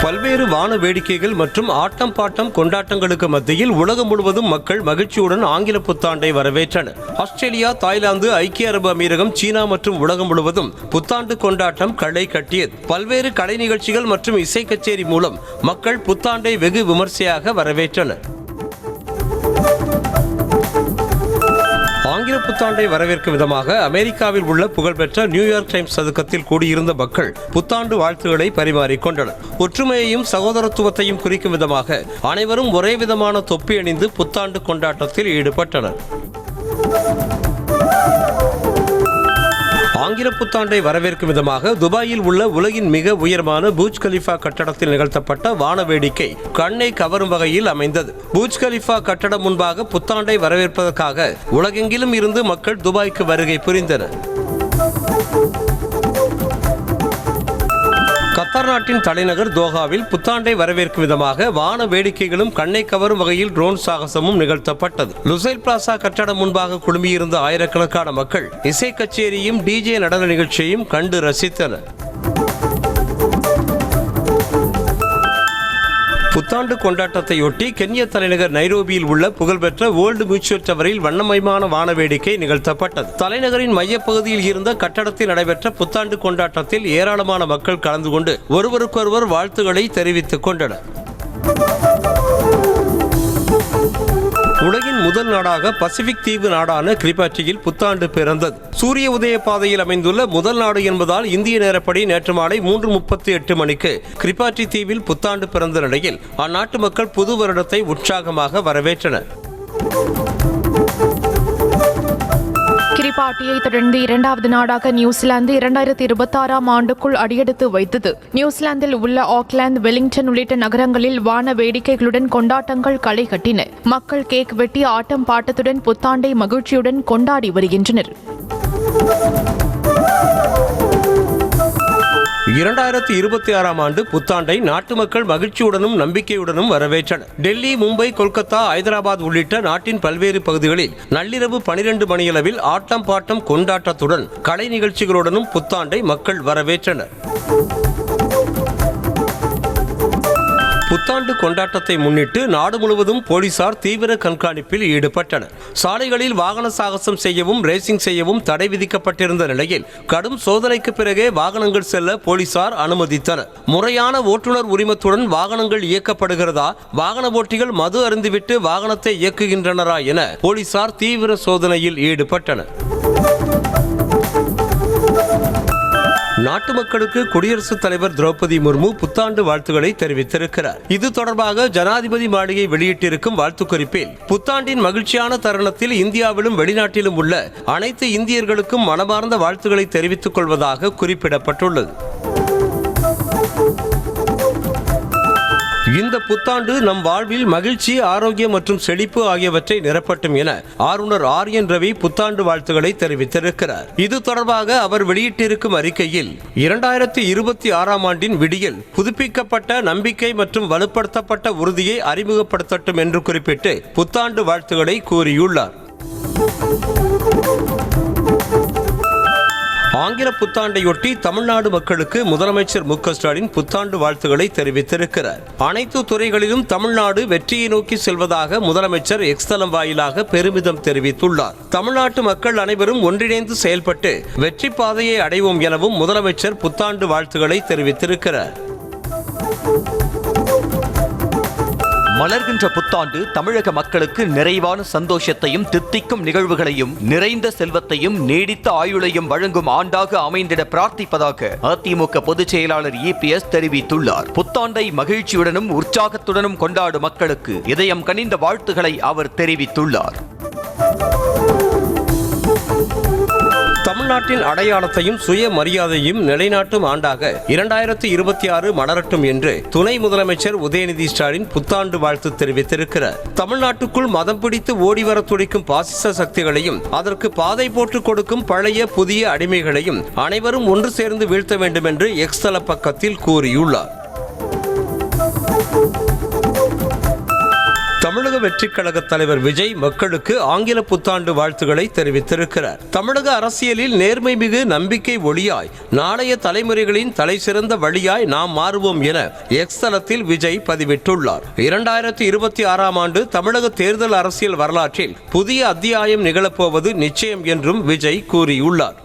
பல்வேறு வான வேடிக்கைகள் மற்றும் ஆட்டம் பாட்டம் கொண்டாட்டங்களுக்கு மத்தியில் உலகம் முழுவதும் மக்கள் மகிழ்ச்சியுடன் ஆங்கில புத்தாண்டை வரவேற்றனர். ஆஸ்திரேலியா, தாய்லாந்து, ஐக்கிய அரபு அமீரகம், சீனா மற்றும் உலகம் முழுவதும் புத்தாண்டு கொண்டாட்டம் களை கட்டியது. பல்வேறு கலை நிகழ்ச்சிகள் மற்றும் இசை கச்சேரி மூலம் மக்கள் புத்தாண்டை வெகு விமர்சையாக வரவேற்றனர். ஆங்கில புத்தாண்டை வரவேற்கும் விதமாக அமெரிக்காவில் உள்ள புகழ்பெற்ற நியூயார்க் டைம்ஸ் சதுக்கத்தில் கூடியிருந்த மக்கள் புத்தாண்டு வாழ்த்துக்களை பரிமாறிக்கொண்டனர். ஒற்றுமையையும் சகோதரத்துவத்தையும் குறிக்கும் விதமாக அனைவரும் ஒரே விதமான தொப்பி அணிந்து புத்தாண்டு கொண்டாட்டத்தில் ஈடுபட்டனர். ஆங்கில புத்தாண்டை வரவேற்கும் விதமாக துபாயில் உள்ள உலகின் மிக உயரமான பூஜ் கலிஃபா கட்டடத்தில் நிகழ்த்தப்பட்ட வான வேடிக்கை கண்ணை கவரும் வகையில் அமைந்தது. பூஜ் கலிஃபா கட்டடம் முன்பாக புத்தாண்டை வரவேற்பதற்காக உலகெங்கிலும் இருந்து மக்கள் துபாய்க்கு வருகை புரிந்தனர். கத்தார் நாட்டின் தலைநகர் தோஹாவில் புத்தாண்டை வரவேற்கும் விதமாக வான வேடிக்கைகளும் கண்ணை கவரும் வகையில் ட்ரோன் சாகசமும் நிகழ்த்தப்பட்டது. லுசைல் பிளாசா கட்டடம் முன்பாக குழுமியிருந்த ஆயிரக்கணக்கான மக்கள் இசை கச்சேரியும் டிஜே நடன நிகழ்ச்சியையும் கண்டு ரசித்தனர். புத்தாண்டு கொண்டாட்டத்தையொட்டி கென்யா தலைநகர் நைரோபியில் உள்ள புகழ்பெற்ற ஓல்டு மியூச்சுவல் டவரில் வண்ணமயமான வான வேடிக்கை நிகழ்த்தப்பட்டது. தலைநகரின் மையப்பகுதியில் இருந்த கட்டடத்தில் நடைபெற்ற புத்தாண்டு கொண்டாட்டத்தில் ஏராளமான மக்கள் கலந்து கொண்டு ஒருவருக்கொருவர் வாழ்த்துக்களை தெரிவித்துக் கொண்டனர். உலகின் முதல் நாடாக பசிபிக் தீவு நாடான கிரிபாட்டியில் புத்தாண்டு பிறந்தது. சூரிய உதய பாதையில் அமைந்துள்ள முதல் நாடு என்பதால் இந்திய நேரப்படி நேற்று மாலை 3:38 மணிக்கு கிரிபாட்டி தீவில் புத்தாண்டு பிறந்த நிலையில் அந்நாட்டு மக்கள் புது வருடத்தை உற்சாகமாக வரவேற்றனர். கிரிபாட்டியை தொடர்ந்து இரண்டாவது நாடாக நியூசிலாந்து 2026 ஆண்டுக்குள் அடியெடுத்து வைத்தது. நியூசிலாந்தில் உள்ள ஆக்லாந்து, வெலிங்டன் உள்ளிட்ட நகரங்களில் வான வேடிக்கைகளுடன் கொண்டாட்டங்கள் களை கட்டின. மக்கள் கேக் வெட்டி ஆட்டம் பாட்டத்துடன் புத்தாண்டை மகிழ்ச்சியுடன் கொண்டாடி வருகின்றனர். 2026 ஆண்டு புத்தாண்டை நாட்டு மக்கள் மகிழ்ச்சியுடனும் நம்பிக்கையுடனும் வரவேற்றனர். டெல்லி, மும்பை, கொல்கத்தா, ஐதராபாத் உள்ளிட்ட நாட்டின் பல்வேறு பகுதிகளில் நள்ளிரவு 12 மணியளவில் ஆட்டம் பாட்டம் கொண்டாட்டத்துடன் கலை நிகழ்ச்சிகளுடனும் புத்தாண்டை மக்கள் வரவேற்றனர். புத்தாண்டு கொண்டாட்டத்தை முன்னிட்டு நாடு முழுவதும் போலீசார் தீவிர கண்காணிப்பில் ஈடுபட்டனர். சாலைகளில் வாகன சாகசம் செய்யவும் ரேசிங் செய்யவும் தடை விதிக்கப்பட்டிருந்த நிலையில் கடும் சோதனைக்கு பிறகே வாகனங்கள் செல்ல போலீசார் அனுமதித்தனர். முறையான ஓட்டுநர் உரிமத்துடன் வாகனங்கள் இயக்கப்படுகிறதா, வாகன ஓட்டிகள் மது அருந்திவிட்டு வாகனத்தை இயக்குகின்றனரா என போலீசார் தீவிர சோதனையில் ஈடுபட்டனர். நாட்டு மக்களுக்கு குடியரசுத் தலைவர் திரௌபதி முர்மு புத்தாண்டு வாழ்த்துக்களை தெரிவித்திருக்கிறார். இது தொடர்பாக ஜனாதிபதி மாளிகை வெளியிட்டிருக்கும் வாழ்த்துக் குறிப்பில் புத்தாண்டின் மகிழ்ச்சியான தருணத்தில் இந்தியாவிலும் வெளிநாட்டிலும் உள்ள அனைத்து இந்தியர்களுக்கும் மனமார்ந்த வாழ்த்துக்களை தெரிவித்துக் கொள்வதாக குறிப்பிடப்பட்டுள்ளது. இந்த புத்தாண்டு நம் வாழ்வில் மகிழ்ச்சி, ஆரோக்கியம் மற்றும் செழிப்பு ஆகியவற்றை நிரப்பட்டும் என ஆளுநர் ஆர்.என். ரவி புத்தாண்டு வாழ்த்துக்களை தெரிவித்திருக்கிறார். இது தொடர்பாக அவர் வெளியிட்டிருக்கும் அறிக்கையில் 2026 ஆண்டின் விடியல் புதுப்பிக்கப்பட்ட நம்பிக்கை மற்றும் வலுப்படுத்தப்பட்ட உறுதியை அறிமுகப்படுத்தட்டும் என்று குறிப்பிட்டு புத்தாண்டு வாழ்த்துக்களை கூறியுள்ளார். ஆங்கில புத்தாண்டையொட்டி தமிழ்நாடு மக்களுக்கு முதலமைச்சர் மு.க. ஸ்டாலின் புத்தாண்டு வாழ்த்துக்களை தெரிவித்திருக்கிறார். அனைத்து துறைகளிலும் தமிழ்நாடு வெற்றியை நோக்கி செல்வதாக முதலமைச்சர் எக்ஸ் தளம் வாயிலாக பெருமிதம் தெரிவித்துள்ளார். தமிழ்நாட்டு மக்கள் அனைவரும் ஒன்றிணைந்து செயல்பட்டு வெற்றி பாதையை அடைவோம் எனவும் முதலமைச்சர் புத்தாண்டு வாழ்த்துக்களை தெரிவித்திருக்கிறார். மலர்கின்ற புத்தாண்டு தமிழக மக்களுக்கு நிறைவான சந்தோஷத்தையும் தித்திக்கும் நிகழ்வுகளையும் நிறைந்த செல்வத்தையும் நீடித்த ஆயுளையும் வழங்கும் ஆண்டாக அமைந்திட பிரார்த்திப்பதாக அதிமுக பொதுச் செயலாளர் இபிஎஸ் தெரிவித்துள்ளார். புத்தாண்டை மகிழ்ச்சியுடனும் உற்சாகத்துடனும் கொண்டாடும் மக்களுக்கு இதயம் கனிந்த வாழ்த்துக்களை அவர் தெரிவித்துள்ளார். தமிழ்நாட்டின் அடையாளத்தையும் சுயமரியாதையும் நிலைநாட்டும் ஆண்டாக 2026 மலரட்டும் என்று துணை முதலமைச்சர் உதயநிதி ஸ்டாலின் புத்தாண்டு வாழ்த்து தெரிவித்திருக்கிறார். தமிழ்நாட்டுக்குள் மதம் பிடித்து ஓடிவர துடிக்கும் பாசிச சக்திகளையும் அதற்கு பாதை போட்டுக் கொடுக்கும் பழைய புதிய அடிமைகளையும் அனைவரும் ஒன்று சேர்ந்து வீழ்த்த வேண்டும் என்று எக்ஸ் தள பக்கத்தில் கூறியுள்ளார். தமிழக வெற்றிக் கழக தலைவர் விஜய் மக்களுக்கு ஆங்கில புத்தாண்டு வாழ்த்துக்களை தெரிவித்திருக்கிறார். தமிழக அரசியலில் நேர்மை மிகு நம்பிக்கை ஒளியாய் நாளைய தலைமுறைகளின் தலைசிறந்த வழியாய் நாம் மாறுவோம் என எக்ஸ் தளத்தில் விஜய் பதிவிட்டுள்ளார். 2026ஆம் ஆண்டு தமிழக தேர்தல் அரசியல் வரலாற்றில் புதிய அத்தியாயம் நிகழப்போவது நிச்சயம் என்றும் விஜய் கூறியுள்ளார்.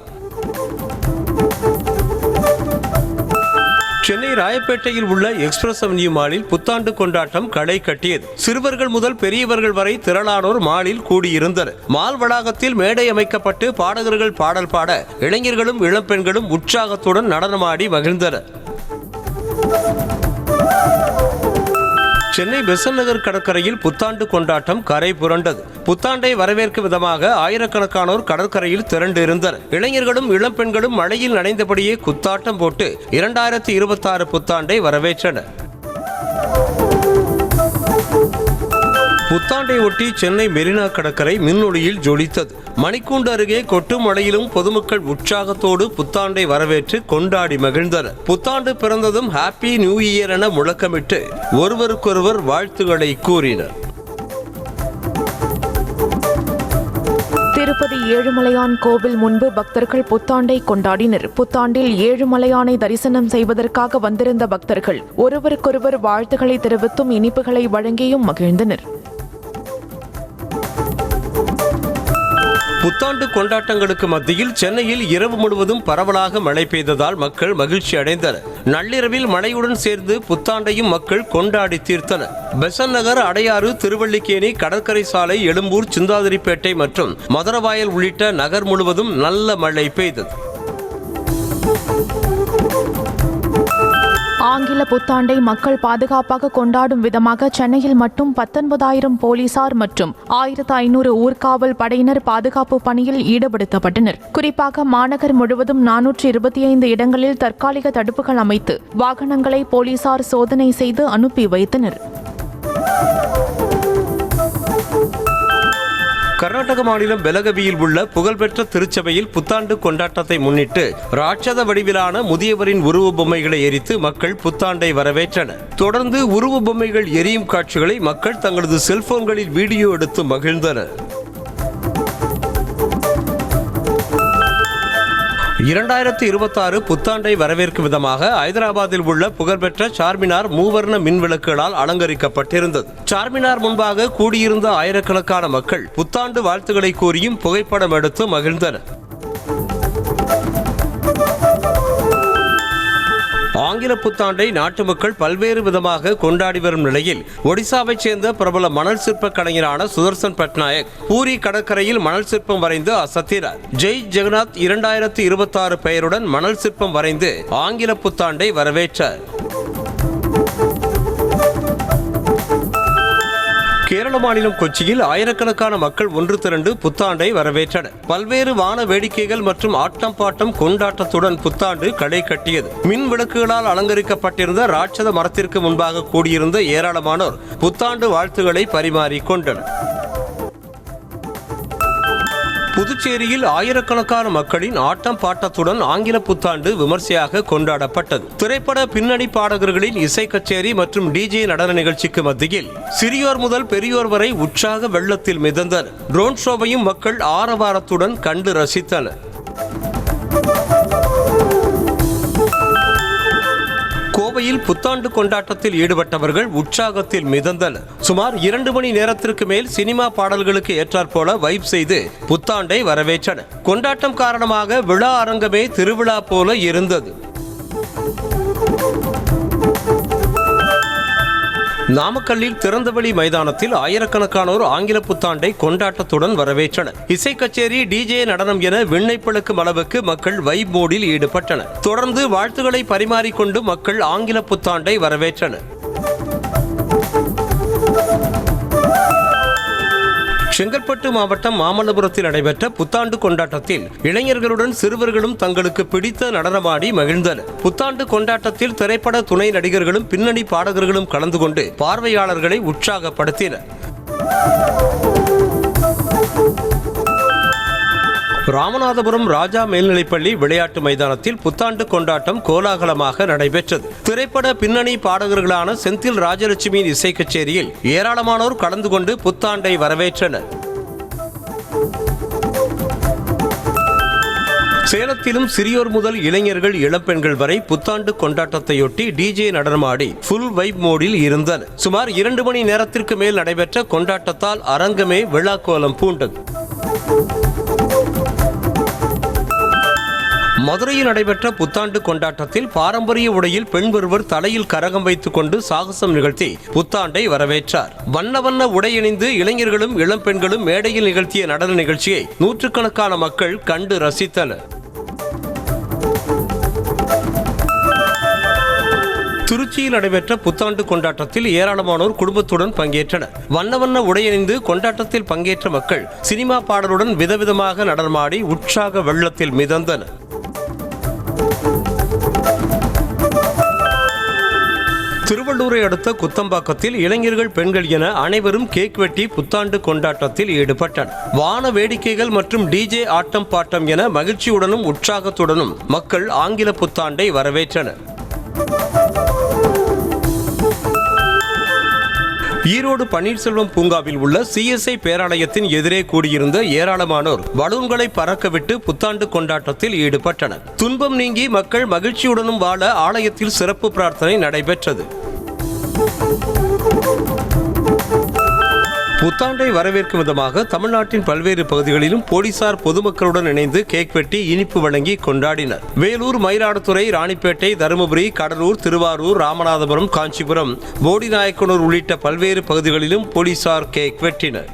சென்னை ராயப்பேட்டையில் உள்ள எக்ஸ்பிரஸ் அவென்யூ மாலில் புத்தாண்டு கொண்டாட்டம் களை கட்டியது. சிறுவர்கள் முதல் பெரியவர்கள் வரை திரளானோர் மாலில் கூடியிருந்தனர். மால் வளாகத்தில் மேடை அமைக்கப்பட்டு பாடகர்கள் பாடல் பாட இளைஞர்களும் இளம்பெண்களும் உற்சாகத்துடன் நடனமாடி மகிழ்ந்தனர். சென்னை பெசன்ட் நகர் கடற்கரையில் புத்தாண்டு கொண்டாட்டம் கரை புரண்டது. புத்தாண்டை வரவேற்கும் விதமாக ஆயிரக்கணக்கானோர் கடற்கரையில் திரண்டு இருந்தனர். இளைஞர்களும் இளம்பெண்களும் மழையில் நனைந்தபடியே குத்தாட்டம் போட்டு 2026 புத்தாண்டை வரவேற்றனர். புத்தாண்டை ஒட்டி சென்னை மெரினா கடற்கரை மின்னொளியில் ஜொலித்தது. மணிக்கூண்டு அருகே கொட்டும் மழையிலும் பொதுமக்கள் உற்சாகத்தோடு புத்தாண்டை வரவேற்று கொண்டாடி மகிழ்ந்தனர். புத்தாண்டு பிறந்ததும் ஹாப்பி நியூ இயர் என முழக்கமிட்டு ஒருவருக்கொருவர் வாழ்த்துக்களை கூறினர். திருப்பதி ஏழுமலையான் கோவில் முன்பு பக்தர்கள் புத்தாண்டை கொண்டாடினர். புத்தாண்டில் ஏழுமலையானை தரிசனம் செய்வதற்காக வந்திருந்த பக்தர்கள் ஒருவருக்கொருவர் வாழ்த்துக்களை தெரிவித்தும் இனிப்புகளை வழங்கியும் மகிழ்ந்தனர். புத்தாண்டு கொண்டாட்டங்களுக்கு மத்தியில் சென்னையில் இரவு முழுவதும் பரவலாக மழை பெய்ததால் மக்கள் மகிழ்ச்சி அடைந்தனர். நள்ளிரவில் மழையுடன் சேர்ந்து புத்தாண்டையும் மக்கள் கொண்டாடி தீர்த்தனர். பெசன்ட் நகர், அடையாறு, திருவல்லிக்கேணி, கடற்கரை சாலை, எழும்பூர், சிந்தாதிரிப்பேட்டை மற்றும் மதுரவாயல் உள்ளிட்ட நகர் முழுவதும் நல்ல மழை பெய்தது. ஆங்கில புத்தாண்டை மக்கள் பாதுகாப்பாக கொண்டாடும் விதமாக சென்னையில் மட்டும் 19,000 போலீசார் மற்றும் 1,500 ஊர்காவல் படையினர் பாதுகாப்பு பணியில் ஈடுபடுத்தப்பட்டனர். குறிப்பாக மாநகர் முழுவதும் 425 இடங்களில் தற்காலிக தடுப்புகள் அமைத்து வாகனங்களை போலீசார் சோதனை செய்து அனுப்பி வைத்தனர். கர்நாடக மாநிலம் பெலகவியில் உள்ள புகழ்பெற்ற திருச்சபையில் புத்தாண்டு கொண்டாட்டத்தை முன்னிட்டு ராட்சத வடிவிலான முதியவரின் உருவ பொம்மைகளை எரித்து மக்கள் புத்தாண்டை வரவேற்றனர். தொடர்ந்து உருவ பொம்மைகள் எரியும் காட்சிகளை மக்கள் தங்களது செல்போன்களில் வீடியோ எடுத்து மகிழ்ந்தனர். 2026 புத்தாண்டை வரவேற்கும் விதமாக ஐதராபாத்தில் உள்ள புகழ்பெற்ற சார்மினார் மூவர்ண மின்விளக்குகளால் அலங்கரிக்கப்பட்டிருந்தது. சார்மினார் முன்பாக கூடியிருந்த ஆயிரக்கணக்கான மக்கள் புத்தாண்டு வாழ்த்துக்களை கூறியும் புகைப்படம் எடுத்து மகிழ்ந்தனர். ஆங்கில புத்தாண்டை நாட்டு மக்கள் பல்வேறு விதமாக கொண்டாடி வரும் நிலையில் ஒடிசாவைச் சேர்ந்த பிரபல மணல் சிற்ப கலைஞரான சுதர்சன் பட்நாயக் பூரி கடற்கரையில் மணல் சிற்பம் வரைந்து அசத்தினார். ஜெய் ஜெகநாத் 2026 பெயருடன் மணல் சிற்பம் வரைந்து ஆங்கில புத்தாண்டை வரவேற்றார். கேரள மாநிலம் கொச்சியில் ஆயிரக்கணக்கான மக்கள் ஒன்று திரண்டு புத்தாண்டை வரவேற்றனர். பல்வேறு வான வேடிக்கைகள் மற்றும் ஆட்டம் பாட்டம் கொண்டாட்டத்துடன் புத்தாண்டு களை கட்டியது. மின் விளக்குகளால் அலங்கரிக்கப்பட்டிருந்த ராட்சத மரத்திற்கு முன்பாக கூடியிருந்த ஏராளமானோர் புத்தாண்டு வாழ்த்துக்களை பரிமாறிக்கொண்டனர். புதுச்சேரியில் ஆயிரக்கணக்கான மக்களின் ஆட்டம் பாட்டத்துடன் ஆங்கில புத்தாண்டு விமர்சையாக கொண்டாடப்பட்டது. திரைப்பட பின்னணி பாடகர்களின் இசை கச்சேரி மற்றும் டிஜே நடன நிகழ்ச்சிக்கு மத்தியில் சிறியோர் முதல் பெரியோர் வரை உற்சாக வெள்ளத்தில் மிதந்தனர். ட்ரோன் ஷோவையும் மக்கள் ஆரவாரத்துடன் கண்டு ரசித்தனர். கோவையில் புத்தாண்டு கொண்டாட்டத்தில் ஈடுபட்டவர்கள் உற்சாகத்தில் மிதந்தனர். சுமார் 2 மணி நேரத்திற்கு மேல் சினிமா பாடல்களுக்கு ஏற்றாற்போல வைப் செய்து புத்தாண்டை வரவேற்றனர். கொண்டாட்டம் காரணமாக விழா அரங்கமே திருவிழா போல இருந்தது. நாமக்கல்லில் திறந்தவெளி மைதானத்தில் ஆயிரக்கணக்கானோர் ஆங்கில புத்தாண்டை கொண்டாட்டத்துடன் வரவேற்றனர். இசை கச்சேரி, டிஜே நடனம் என விண்ணை பிளக்கும் அளவுக்கு மக்கள் வைப் மோடில் ஈடுபட்டனர். தொடர்ந்து வாழ்த்துக்களை பரிமாறிக்கொண்டு மக்கள் ஆங்கில புத்தாண்டை வரவேற்றனர். செங்கல்பட்டு மாவட்டம் மாமல்லபுரத்தில் நடைபெற்ற புத்தாண்டு கொண்டாட்டத்தில் இளைஞர்களுடன் சிறுவர்களும் தங்களுக்கு பிடித்த நடனமாடி மகிழ்ந்தனர். புத்தாண்டு கொண்டாட்டத்தில் திரைப்பட துணை நடிகர்களும் பின்னணி பாடகர்களும் கலந்து கொண்டு பார்வையாளர்களை உற்சாகப்படுத்தினர். ராமநாதபுரம் ராஜா மேல்நிலைப்பள்ளி விளையாட்டு மைதானத்தில் புத்தாண்டு கொண்டாட்டம் கோலாகலமாக நடைபெற்றது. திரைப்பட பின்னணி பாடகர்களான செந்தில் ராஜலட்சுமியின் இசை கச்சேரியில் ஏராளமானோர் கலந்து கொண்டு புத்தாண்டை வரவேற்றனர். சேலத்திலும் சிறியோர் முதல் இளைஞர்கள் இளம்பெண்கள் வரை புத்தாண்டு கொண்டாட்டத்தையொட்டி டிஜே நடனமாடி ஃபுல் வைப் மோடில் இருந்தனர். சுமார் 2 மணி நேரத்திற்கு மேல் நடைபெற்ற கொண்டாட்டத்தால் அரங்கமே விழாக்கோலம் பூண்டது. மதுரையில் நடைபெற்ற புத்தாண்டு கொண்டாட்டத்தில் பாரம்பரிய உடையில் பெண் ஒருவர் தலையில் கரகம் வைத்துக் கொண்டு சாகசம் நிகழ்த்தி புத்தாண்டை வரவேற்றார். வண்ண வண்ண உடையணிந்து இளைஞர்களும் இளம்பெண்களும் மேடையில் நிகழ்த்திய நடன நிகழ்ச்சியை நூற்றுக்கணக்கான மக்கள் கண்டு ரசித்தனர். திருச்சியில் நடைபெற்ற புத்தாண்டு கொண்டாட்டத்தில் ஏராளமானோர் குடும்பத்துடன் பங்கேற்றனர். வண்ண வண்ண உடையணிந்து கொண்டாட்டத்தில் பங்கேற்ற மக்கள் சினிமா பாடலுடன் விதவிதமாக நடனமாடி உற்சாக வெள்ளத்தில் மிதந்தனர். திருவள்ளூரை அடுத்த குத்தம்பாக்கத்தில் இளைஞர்கள் பெண்கள் என அனைவரும் கேக் வெட்டி புத்தாண்டு கொண்டாட்டத்தில் ஈடுபட்டனர். வான வேடிக்கைகள் மற்றும் டிஜே ஆட்டம் பாட்டம் என மகிழ்ச்சியுடனும் உற்சாகத்துடனும் மக்கள் ஆங்கில புத்தாண்டை வரவேற்றனர். ஈரோடு பன்னீர்செல்வம் பூங்காவில் உள்ள CSI பேராலயத்தின் எதிரே கூடியிருந்த ஏராளமானோர் பலூன்களை பறக்கவிட்டு புத்தாண்டு கொண்டாட்டத்தில் ஈடுபட்டனர். துன்பம் நீங்கி மக்கள் மகிழ்ச்சியுடனும் வாழ ஆலயத்தில் சிறப்பு பிரார்த்தனை நடைபெற்றது. புத்தாண்டை வரவேற்கும் விதமாக தமிழ்நாட்டின் பல்வேறு பகுதிகளிலும் போலீசார் பொதுமக்களுடன் இணைந்து கேக் வெட்டி இனிப்பு வழங்கி கொண்டாடினர். வேலூர், மயிலாடுதுறை, ராணிப்பேட்டை, தருமபுரி, கடலூர், திருவாரூர், ராமநாதபுரம், காஞ்சிபுரம், போடிநாயக்கனூர் உள்ளிட்ட பல்வேறு பகுதிகளிலும் போலீசார் கேக் வெட்டினர்.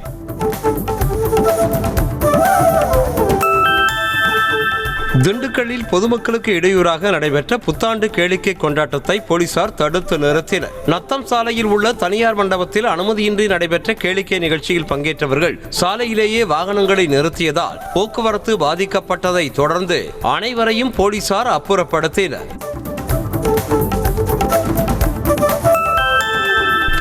திண்டுக்கல்லில் பொதுமக்களுக்கு இடையூறாக நடைபெற்ற புத்தாண்டு கேளிக்கை கொண்டாட்டத்தை போலீசார் தடுத்து நிறுத்தினர். நத்தம் சாலையில் உள்ள தனியார் மண்டபத்தில் அனுமதியின்றி நடைபெற்ற கேளிக்கை நிகழ்ச்சியில் பங்கேற்றவர்கள் சாலையிலேயே வாகனங்களை நிறுத்தியதால் போக்குவரத்து பாதிக்கப்பட்டதை தொடர்ந்து அனைவரையும் போலீசார் அப்புறப்படுத்தினர்.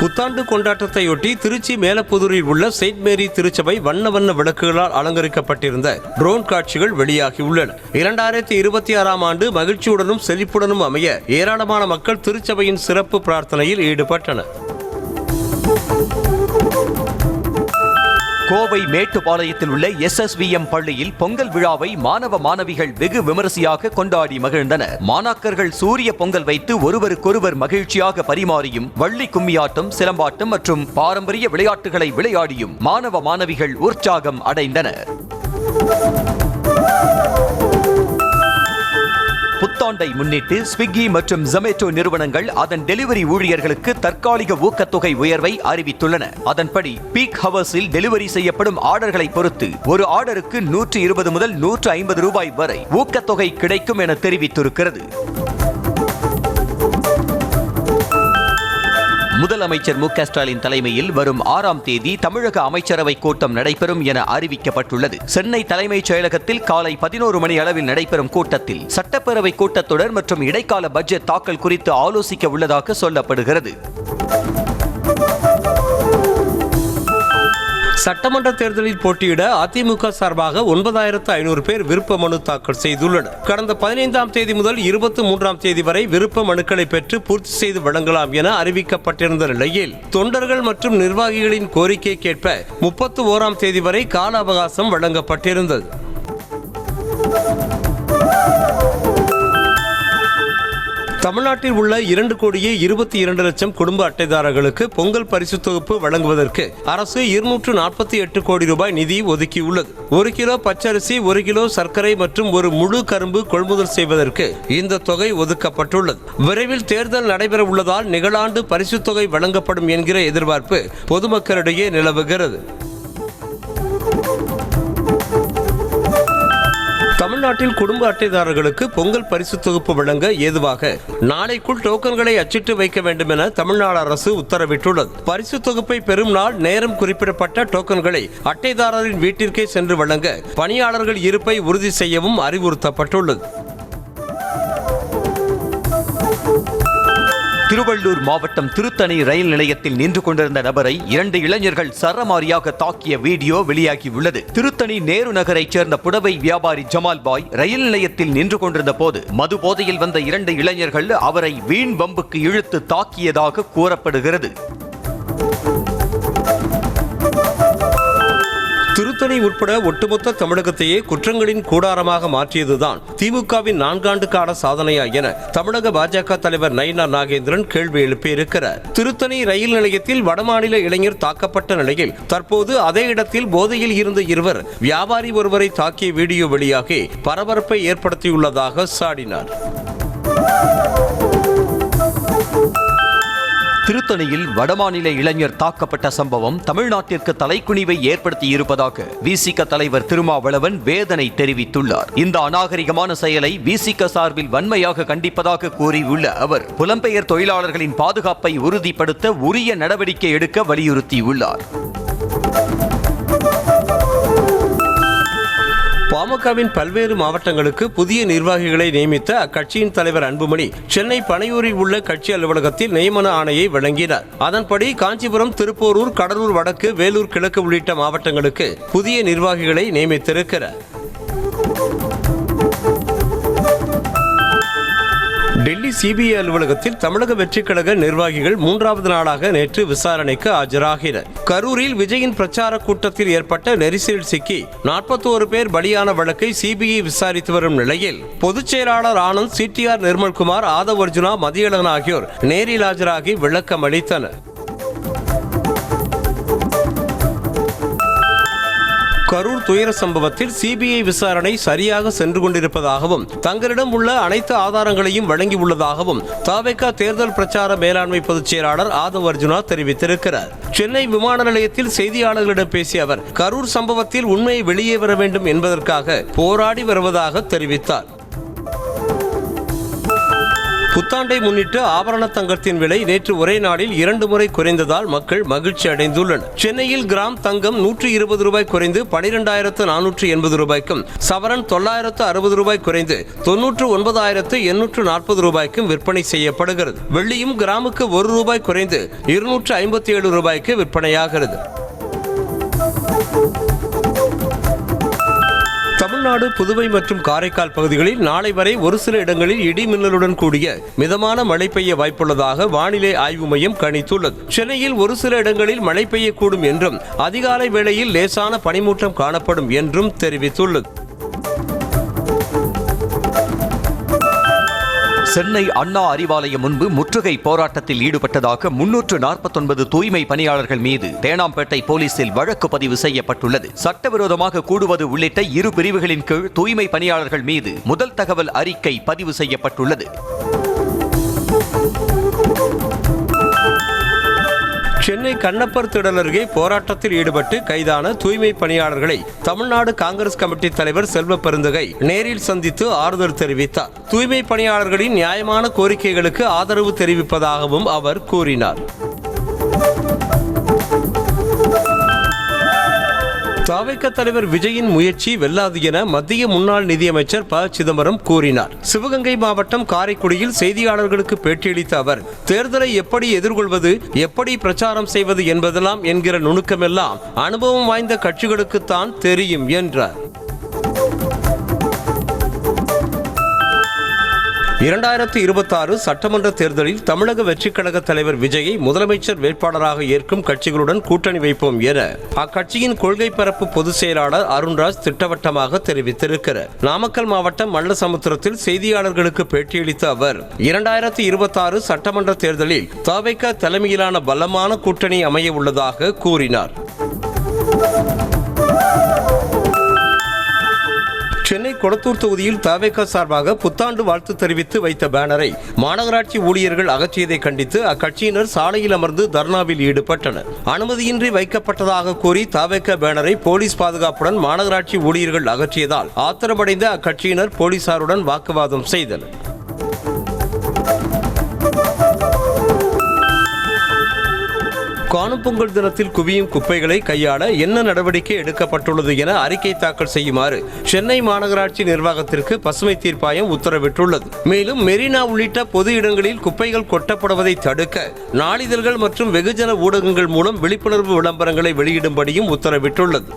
புத்தாண்டு கொண்டாட்டத்தையொட்டி திருச்சி மேலப்புதூரில் உள்ள செயின்ட் மேரி திருச்சபை வண்ண வண்ண விளக்குகளால் அலங்கரிக்கப்பட்டிருந்த ட்ரோன் காட்சிகள் வெளியாகியுள்ளன. 2026ஆம் ஆண்டு மகிழ்ச்சியுடனும் செழிப்புடனும் அமைய ஏராளமான மக்கள் திருச்சபையின் சிறப்பு பிரார்த்தனையில் ஈடுபட்டனர். கோவை மேட்டுப்பாளையத்தில் உள்ள SSVM பள்ளியில் பொங்கல் விழாவை மாணவ மாணவிகள் வெகு விமரிசையாக கொண்டாடி மகிழ்ந்தனர். மாணாக்கர்கள் சூரிய பொங்கல் வைத்து ஒருவருக்கொருவர் மகிழ்ச்சியாக பரிமாறியும் வள்ளி கும்மியாட்டம், சிலம்பாட்டம் மற்றும் பாரம்பரிய விளையாட்டுகளை விளையாடியும் மாணவ மாணவிகள் உற்சாகம் அடைந்தனர். புத்தாண்டை முன்னிட்டு ஸ்விக்கி மற்றும் ஜொமேட்டோ நிறுவனங்கள் அதன் டெலிவரி ஊழியர்களுக்கு தற்காலிக ஊக்கத்தொகை உயர்வை அறிவித்துள்ளன. அதன்படி பீக் ஹவர்ஸில் டெலிவரி செய்யப்படும் ஆர்டர்களை பொறுத்து ஒரு ஆர்டருக்கு 120 முதல் 150 ரூபாய் வரை ஊக்கத்தொகை கிடைக்கும் என தெரிவித்திருக்கிறது. முதலமைச்சர் மு.க. ஸ்டாலின் தலைமையில் வரும் 6ஆம் தேதி தமிழக அமைச்சரவை கூட்டம் நடைபெறும் என அறிவிக்கப்பட்டுள்ளது. சென்னை தலைமைச் செயலகத்தில் காலை 11 மணி அளவில் நடைபெறும் கூட்டத்தில் சட்டப்பேரவை கூட்டத்தொடர் மற்றும் இடைக்கால பட்ஜெட் தாக்கல் குறித்து ஆலோசிக்க உள்ளதாக சொல்லப்படுகிறது. சட்டமன்ற தேர்தலில் போட்டியிட அதிமுக சார்பாக 9500 பேர் விருப்ப மனு தாக்கல் செய்துள்ளனர். கடந்த 15ஆம் தேதி முதல் 23ஆம் தேதி வரை விருப்ப மனுக்களை பெற்று பூர்த்தி செய்து வழங்கலாம் என அறிவிக்கப்பட்டிருந்த நிலையில் தொண்டர்கள் மற்றும் நிர்வாகிகளின் கோரிக்கைக்கேற்ப 31ஆம் தேதி வரை கால அவகாசம் வழங்கப்பட்டிருந்தது. தமிழ்நாட்டில் உள்ள 2,22,00,000 குடும்ப அட்டைதாரர்களுக்கு பொங்கல் பரிசு தொகுப்பு வழங்குவதற்கு அரசு 248 கோடி ரூபாய் நிதி ஒதுக்கியுள்ளது. 1 கிலோ பச்சரிசி, 1 கிலோ சர்க்கரை மற்றும் ஒரு முழு கரும்பு கொள்முதல் செய்வதற்கு இந்த தொகை ஒதுக்கப்பட்டுள்ளது. விரைவில் தேர்தல் நடைபெற உள்ளதால் நிகழாண்டு பரிசு தொகை வழங்கப்படும் என்கிற எதிர்பார்ப்பு பொதுமக்களிடையே நிலவுகிறது. தமிழ்நாட்டில் குடும்ப அட்டைதாரர்களுக்கு பொங்கல் பரிசு தொகுப்பு வழங்க ஏதுவாக நாளைக்குள் டோக்கன்களை அச்சிட்டு வைக்க வேண்டும் என தமிழ்நாடு அரசு உத்தரவிட்டுள்ளது. பரிசு தொகுப்பை பெறும் நாள், நேரம் குறிப்பிடப்பட்ட டோக்கன்களை அட்டைதாரரின் வீட்டிற்கே சென்று வழங்க பணியாளர்கள் இருப்பை உறுதி செய்யவும் அறிவுறுத்தப்பட்டுள்ளது. திருவள்ளூர் மாவட்டம் திருத்தணி ரயில் நிலையத்தில் நின்று கொண்டிருந்த நபரை 2 இளைஞர்கள் சரமாரியாக தாக்கிய வீடியோ வெளியாகியுள்ளது. திருத்தணி நேரு நகரைச் சேர்ந்த புடவை வியாபாரி ஜமால் பாய் ரயில் நிலையத்தில் நின்று கொண்டிருந்த போது மது போதையில் வந்த 2 இளைஞர்கள் அவரை வீண் வம்புக்கு இழுத்து தாக்கியதாக கூறப்படுகிறது. திருத்தணி உட்பட ஒட்டுமொத்த தமிழகத்தையே குற்றங்களின் கூடாரமாக மாற்றியதுதான் திமுகவின் 4 ஆண்டு கால சாதனையா என தமிழக பாஜக தலைவர் நயினார் நாகேந்திரன் கேள்வி எழுப்பியிருக்கிறார். திருத்தணி ரயில் நிலையத்தில் வடமாநில இளைஞர் தாக்கப்பட்ட நிலையில் தற்போது அதே இடத்தில் போதையில் இருந்த இருவர் வியாபாரி ஒருவரை தாக்கிய வீடியோ வெளியாகி பரபரப்பை ஏற்படுத்தியுள்ளதாக சாடினார். திருத்தணியில் வடமாநில இளைஞர் தாக்கப்பட்ட சம்பவம் தமிழ்நாட்டிற்கு தலைக்குனிவை ஏற்படுத்தி இருப்பதாக விசிக தலைவர் திருமாவளவன் வேதனை தெரிவித்துள்ளார். இந்த அநாகரிகமான செயலை விசிக சார்பில் வன்மையாக கண்டிப்பதாக கூறியுள்ள அவர் புலம்பெயர் தொழிலாளர்களின் பாதுகாப்பை உறுதிப்படுத்த உரிய நடவடிக்கை எடுக்க வலியுறுத்தியுள்ளார். பாமகவின் பல்வேறு மாவட்டங்களுக்கு புதிய நிர்வாகிகளை நியமித்த அக்கட்சியின் தலைவர் அன்புமணி சென்னை பனையூரில் உள்ள கட்சி அலுவலகத்தில் நியமன ஆணையை வழங்கினார். அதன்படி காஞ்சிபுரம், திருப்போரூர், கடலூர் வடக்கு, வேலூர் கிழக்கு உள்ளிட்ட மாவட்டங்களுக்கு புதிய நிர்வாகிகளை நியமித்திருக்கிறார். டெல்லி சிபிஐ அலுவலகத்தில் தமிழக வெற்றிக் கழக நிர்வாகிகள் 3வது நாளாக நேற்று விசாரணைக்கு ஆஜராகினர். கரூரில் விஜயின் பிரச்சார கூட்டத்தில் ஏற்பட்ட நெரிசலில் சிக்கி 41 பேர் பலியான வழக்கை சிபிஐ விசாரித்து வரும் நிலையில் பொதுச் செயலாளர் ஆனந்த், சிடிஆர் நிர்மல்குமார், ஆதவ் அர்ஜுனா, மதியழகன் ஆகியோர் நேரில் ஆஜராகி விளக்கம் அளித்தனர். கரூர் துயர சம்பவத்தில் சிபிஐ விசாரணை சரியாக சென்று கொண்டிருப்பதாகவும் தங்களிடம் உள்ள அனைத்து ஆதாரங்களையும் வழங்கியுள்ளதாகவும் தவேக தேர்தல் பிரச்சார மேலாண்மை பொதுச் செயலாளர் ஆதவ் அர்ஜுனா தெரிவித்திருக்கிறார். சென்னை விமான நிலையத்தில் செய்தியாளர்களிடம் பேசிய அவர் கரூர் சம்பவத்தில் உண்மையை வெளியே வர வேண்டும் என்பதற்காக போராடி வருவதாக தெரிவித்தார். புத்தாண்டை முன்னிட்டு ஆபரண தங்கத்தின் விலை நேற்று ஒரே நாளில் 2 முறை குறைந்ததால் மக்கள் மகிழ்ச்சி அடைந்துள்ளனர். சென்னையில் கிராம் தங்கம் 120 ரூபாய் குறைந்து 12,480 ரூபாய்க்கும், சவரன் 960 ரூபாய் குறைந்து 99,840 ரூபாய்க்கும் விற்பனை செய்யப்படுகிறது. வெள்ளியும் கிராமுக்கு 1 ரூபாய் குறைந்து 257 ரூபாய்க்கு விற்பனையாகிறது. தமிழ்நாடு, புதுவை மற்றும் காரைக்கால் பகுதிகளில் நாளை வரை ஒரு சில இடங்களில் இடி மின்னலுடன் கூடிய மிதமான மழை பெய்ய வாய்ப்புள்ளதாக வானிலை ஆய்வு மையம் கணித்துள்ளது. சென்னையில் ஒரு சில இடங்களில் மழை பெய்யக்கூடும் என்றும் அதிகாலை வேளையில் லேசான பனிமூட்டம் காணப்படும் என்றும் தெரிவித்துள்ளது. சென்னை அண்ணா அறிவாலயம் முன்பு முற்றுகை போராட்டத்தில் ஈடுபட்டதாக 349 தூய்மை பணியாளர்கள் மீது தேனாம்பேட்டை போலீசில் வழக்கு பதிவு செய்யப்பட்டுள்ளது. சட்டவிரோதமாக கூடுவது உள்ளிட்ட 2 பிரிவுகளின் கீழ் தூய்மை பணியாளர்கள் மீது முதல் தகவல் அறிக்கை பதிவு செய்யப்பட்டுள்ளது. சென்னை கண்ணப்பர் திடல் அருகே போராட்டத்தில் ஈடுபட்டு கைதான தூய்மை பணியாளர்களை தமிழ்நாடு காங்கிரஸ் கமிட்டி தலைவர் செல்வ பெருந்தகை நேரில் சந்தித்து ஆறுதல் தெரிவித்தார். தூய்மை பணியாளர்களின் நியாயமான கோரிக்கைகளுக்கு ஆதரவு தெரிவிப்பதாகவும் அவர் கூறினார். தவேக தலைவர் விஜயின் முயற்சி வெல்லாது என மத்திய முன்னாள் நிதியமைச்சர் ப. சிதம்பரம் கூறினார். சிவகங்கை மாவட்டம் காரைக்குடியில் செய்தியாளர்களுக்கு பேட்டியளித்த அவர் தேர்தலை எப்படி எதிர்கொள்வது, எப்படி பிரச்சாரம் செய்வது என்பதெல்லாம் என்கிற நுணுக்கமெல்லாம் அனுபவம் வாய்ந்த கட்சிகளுக்குத்தான் தெரியும் என்றார். 2026 சட்டமன்ற தேர்தலில் தமிழக வெற்றிக் கழக தலைவர் விஜயை முதலமைச்சர் வேட்பாளராக ஏற்கும் கட்சிகளுடன் கூட்டணி வைப்போம் என அக்கட்சியின் கொள்கை பரப்பு பொதுச் செயலாளர் அருண்ராஜ் திட்டவட்டமாக தெரிவித்திருக்கிறார். நாமக்கல் மாவட்டம் மல்லசமுத்திரத்தில் செய்தியாளர்களுக்கு பேட்டியளித்த அவர் 2026 சட்டமன்ற தேர்தலில் தவேக தலைமையிலான பலமான கூட்டணி அமைய உள்ளதாக கூறினார். சென்னை கொளத்தூர் தொகுதியில் தவேக சார்பாக புத்தாண்டு வாழ்த்து தெரிவித்து வைத்த பேனரை மாநகராட்சி ஊழியர்கள் அகற்றியதை கண்டித்து அக்கட்சியினர் சாலையில் அமர்ந்து தர்ணாவில் ஈடுபட்டனர். அனுமதியின்றி வைக்கப்பட்டதாக கூறி தவேக பேனரை போலீஸ் பாதுகாப்புடன் மாநகராட்சி ஊழியர்கள் அகற்றியதால் ஆத்திரமடைந்த அக்கட்சியினர் போலீசாருடன் வாக்குவாதம் செய்தனர். காணும் பொங்கல் தினத்தில் குவியும் குப்பைகளை கையாள என்ன நடவடிக்கை எடுக்கப்பட்டுள்ளது என அறிக்கை தாக்கல் செய்யுமாறு சென்னை மாநகராட்சி நிர்வாகத்திற்கு பசுமை தீர்ப்பாயம் உத்தரவிட்டுள்ளது. மேலும் மெரினா உள்ளிட்ட பொது இடங்களில் குப்பைகள் கொட்டப்படுவதை தடுக்க நாளிதழ்கள் மற்றும் வெகுஜன ஊடகங்கள் மூலம் விழிப்புணர்வு விளம்பரங்களை வெளியிடும்படியும் உத்தரவிட்டுள்ளது.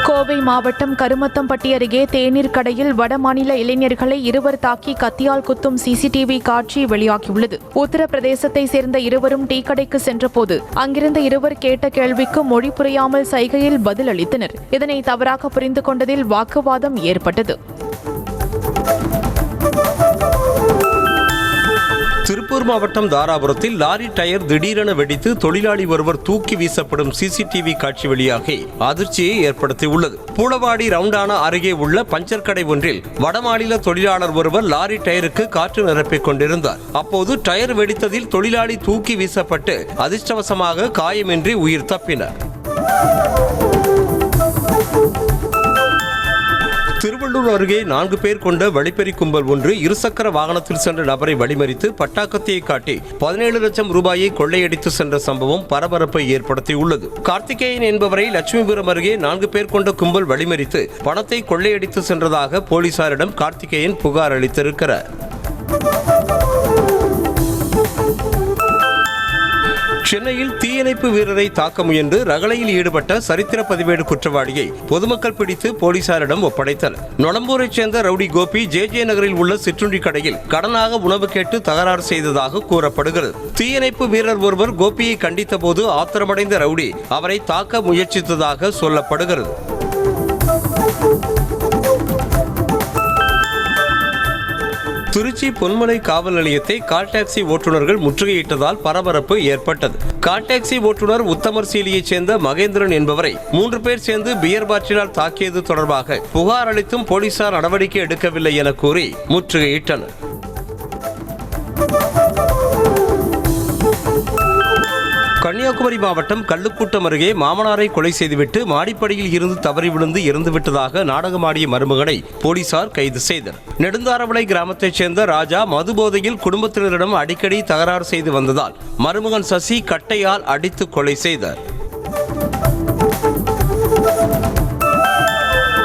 கோவை மாவட்டம் கருமத்தம்பட்டி அருகே தேநீர் கடையில் வடமாநில இளைஞர்களை இருவர் தாக்கி கத்தியால் குத்தும் சிசிடிவி காட்சி வெளியாகியுள்ளது. உத்தரப்பிரதேசத்தை சேர்ந்த இருவரும் டீ கடைக்கு சென்றபோது அங்கிருந்த இருவர் கேட்ட கேள்விக்கு மொழி புரியாமல் சைகையில் பதில் அளித்தனர். இதனை தவறாக புரிந்து கொண்டதில் வாக்குவாதம் ஏற்பட்டது. திருப்பூர் மாவட்டம் தாராபுரத்தில் லாரி டயர் திடீரென வெடித்து தொழிலாளி ஒருவர் தூக்கி வீசப்படும் சிசிடிவி காட்சி வெளியாகி அதிர்ச்சியை ஏற்படுத்தியுள்ளது. பூளவாடி ரவுண்டானா அருகே உள்ள பஞ்சர் கடை ஒன்றில் வடமாநில தொழிலாளர் ஒருவர் லாரி டயருக்கு காற்று நிரப்பிக் கொண்டிருந்தார். அப்போது டயர் வெடித்ததில் தொழிலாளி தூக்கி வீசப்பட்டு அதிர்ஷ்டவசமாக காயமின்றி உயிர் தப்பினார். திருவள்ளூர் அருகே 4 பேர் கொண்ட வழிப்பறி கும்பல் ஒன்று இருசக்கர வாகனத்தில் சென்ற நபரை வழிமறித்து பட்டாக்கத்தியை காட்டி 17 லட்சம் ரூபாயை கொள்ளையடித்து சென்ற சம்பவம் பரபரப்பை ஏற்படுத்தியுள்ளது. கார்த்திகேயன் என்பவரை லட்சுமிபுரம் அருகே 4 பேர் கொண்ட கும்பல் வழிமறித்து பணத்தை கொள்ளையடித்து சென்றதாக போலீசாரிடம் கார்த்திகேயன் புகார் அளித்திருக்கிறார். சென்னையில் தீயணைப்பு வீரரை தாக்க முயன்று ரகளையில் ஈடுபட்ட சரித்திர பதிவேடு குற்றவாளியை பொதுமக்கள் பிடித்து போலீசாரிடம் ஒப்படைத்தனர். நொளம்பூரைச் சேர்ந்த ரவுடி கோபி ஜே நகரில் உள்ள சிற்றுண்டி கடையில் கடனாக உணவு கேட்டு தகராறு செய்ததாக கூறப்படுகிறது. தீயணைப்பு வீரர் ஒருவர் கோபியை கண்டித்த போது ஆத்திரமடைந்த ரவுடி அவரை தாக்க முயற்சித்ததாக சொல்லப்படுகிறது. திருச்சி பொன்மலை காவல் நிலையத்தை கால் டாக்ஸி ஓட்டுநர்கள் முற்றுகையிட்டதால் பரபரப்பு ஏற்பட்டது. கால் டாக்ஸி ஓட்டுநர் உத்தமர்சீலியைச் சேர்ந்த மகேந்திரன் என்பவரை 3 பேர் சேர்ந்து பியர் பாட்டிலால் தாக்கியது தொடர்பாக புகார் அளித்தும் போலீசார் நடவடிக்கை எடுக்கவில்லை என கூறி முற்றுகையிட்டனர். கன்னியாகுமரி மாவட்டம் கள்ளுக்கூட்டம் அருகே மாமனாரை கொலை செய்துவிட்டு மாடிப்படியில் இருந்து தவறி விழுந்து இறந்துவிட்டதாக நாடகமாடிய மருமகனை போலீசார் கைது செய்தனர். நெடுந்தாரவளை கிராமத்தைச் சேர்ந்த ராஜா மதுபோதையில் குடும்பத்தினரிடம் அடிக்கடி தகராறு செய்து வந்ததால் மருமகன் சசி கட்டையால் அடித்து கொலை செய்தார்.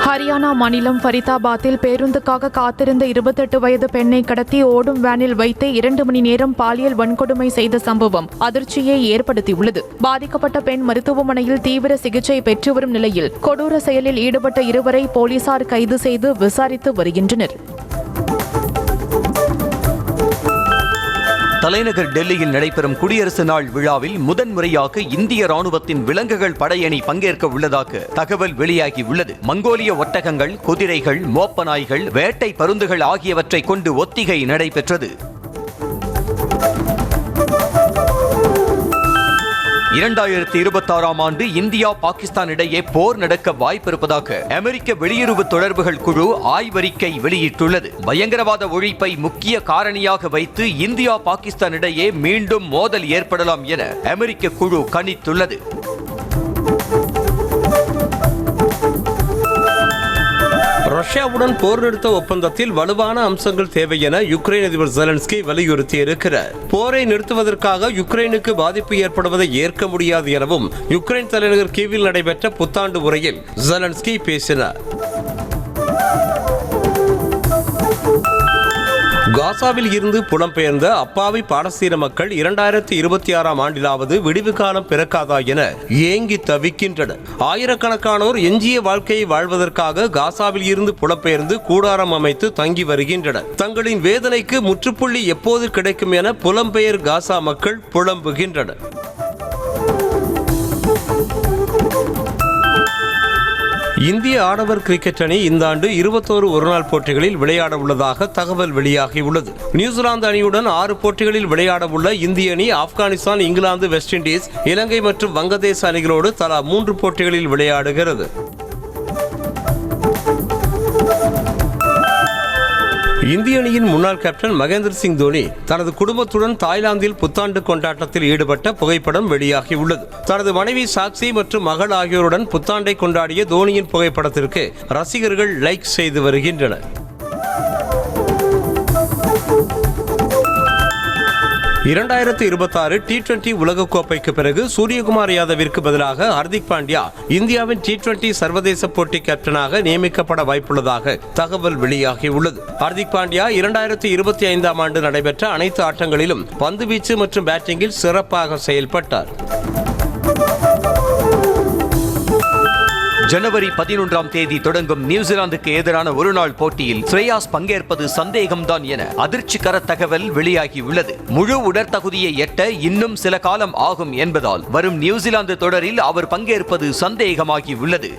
ஹரியானா மாநிலம் ஃபரிதாபாத்தில் பேருந்துக்காக காத்திருந்த 28 வயது பெண்ணை கடத்தி ஓடும் வேனில் வைத்து 2 மணி நேரம் பாலியல் வன்கொடுமை செய்த சம்பவம் அதிர்ச்சியை ஏற்படுத்தியுள்ளது. பாதிக்கப்பட்ட பெண் மருத்துவமனையில் தீவிர சிகிச்சை பெற்று வரும் நிலையில் கொடூர செயலில் ஈடுபட்ட இருவரை போலீசார் கைது செய்து விசாரித்து வருகின்றனர். தலைநகர் டெல்லியில் நடைபெறும் குடியரசு நாள் விழாவில் முதன்முறையாக இந்திய ராணுவத்தின் விலங்குகள் படையணி பங்கேற்க உள்ளதாக தகவல் வெளியாகியுள்ளது. மங்கோலிய ஒட்டகங்கள், குதிரைகள், மோப்ப நாய்கள், வேட்டை பருந்துகள் ஆகியவற்றை கொண்டு ஒத்திகை நடைபெற்றது. 2026ஆம் ஆண்டு இந்தியா பாகிஸ்தான் இடையே போர் நடக்க வாய்ப்பிருப்பதாக அமெரிக்க வெளியுறவு தொடர்புகள் குழு ஆய்வறிக்கை வெளியிட்டுள்ளது. பயங்கரவாத ஒழிப்பை முக்கிய காரணியாக வைத்து இந்தியா பாகிஸ்தான் இடையே மீண்டும் மோதல் ஏற்படலாம் என அமெரிக்க குழு கணித்துள்ளது. ரஷ்யாவுடன் போர் நிறுத்த ஒப்பந்தத்தில் வலுவான அம்சங்கள் தேவை என யுக்ரைன் அதிபர் ஜெலன்ஸ்கி வலியுறுத்தியிருக்கிறார். போரை நிறுத்துவதற்காக யுக்ரைனுக்கு பாதிப்பு ஏற்படுவதை ஏற்க முடியாது எனவும் யுக்ரைன் தலைநகர் கீவில் நடைபெற்ற புத்தாண்டு உரையில் ஜெலன்ஸ்கி பேசினார். காசாவில் இருந்து புலம்பெயர்ந்த அப்பாவி பாலஸ்தீன மக்கள் 2026ஆம் ஆண்டிலாவது விடிவு காலம் பிறக்காதா என ஏங்கி தவிக்கின்றனர். ஆயிரக்கணக்கானோர் எஞ்சிய வாழ்க்கையை வாழ்வதற்காக காசாவில் இருந்து புலம்பெயர்ந்து கூடாரம் அமைத்து தங்கி வருகின்றனர். தங்களின் வேதனைக்கு முற்றுப்புள்ளி எப்போது கிடைக்கும் என புலம்பெயர் காசா மக்கள் புலம்புகின்றனர். இந்திய ஆடவர் கிரிக்கெட் அணி இந்த ஆண்டு 21 ஒருநாள் போட்டிகளில் விளையாட உள்ளதாக தகவல் வெளியாகியுள்ளது. நியூசிலாந்து அணியுடன் 6 போட்டிகளில் விளையாட உள்ள இந்திய அணி ஆப்கானிஸ்தான், இங்கிலாந்து, வெஸ்ட் இண்டீஸ், இலங்கை மற்றும் வங்கதேச அணிகளோடு தலா 3 போட்டிகளில் விளையாடுகிறது. இந்திய அணியின் முன்னாள் கேப்டன் மகேந்திர சிங் தோனி தனது குடும்பத்துடன் தாய்லாந்தில் புத்தாண்டு கொண்டாட்டத்தில் ஈடுபட்ட புகைப்படம் வெளியாகியுள்ளது. தனது மனைவி சாக்சி மற்றும் மகள் ஆகியோருடன் புத்தாண்டை கொண்டாடிய தோனியின் புகைப்படத்திற்கு ரசிகர்கள் லைக் செய்து வருகின்றனர். 2026 T20 உலகக்கோப்பைக்கு பிறகு சூரியகுமார் யாதவிற்கு பதிலாக ஹர்திக் பாண்டியா இந்தியாவின் T20 சர்வதேச போட்டி கேப்டனாக நியமிக்கப்பட வாய்ப்புள்ளதாக தகவல் வெளியாகியுள்ளது. ஹர்திக் பாண்டியா 2025ஆம் ஆண்டு நடைபெற்ற அனைத்து ஆட்டங்களிலும் பந்துவீச்சு மற்றும் பேட்டிங்கில் சிறப்பாக செயல்பட்டார். ஜனவரி 11ஆம் தேதி தொடங்கும் நியூசிலாந்துக்கு எதிரான ஒருநாள் போட்டியில் ஸ்ரேயாஸ் பங்கேற்பது சந்தேகம்தான் என அதிர்ச்சிகர தகவல் வெளியாகியுள்ளது. முழு உடற்தகுதியை எட்ட இன்னும் சில காலம் ஆகும் என்பதால் வரும் நியூசிலாந்து தொடரில் அவர் பங்கேற்பது சந்தேகமாகியுள்ளது.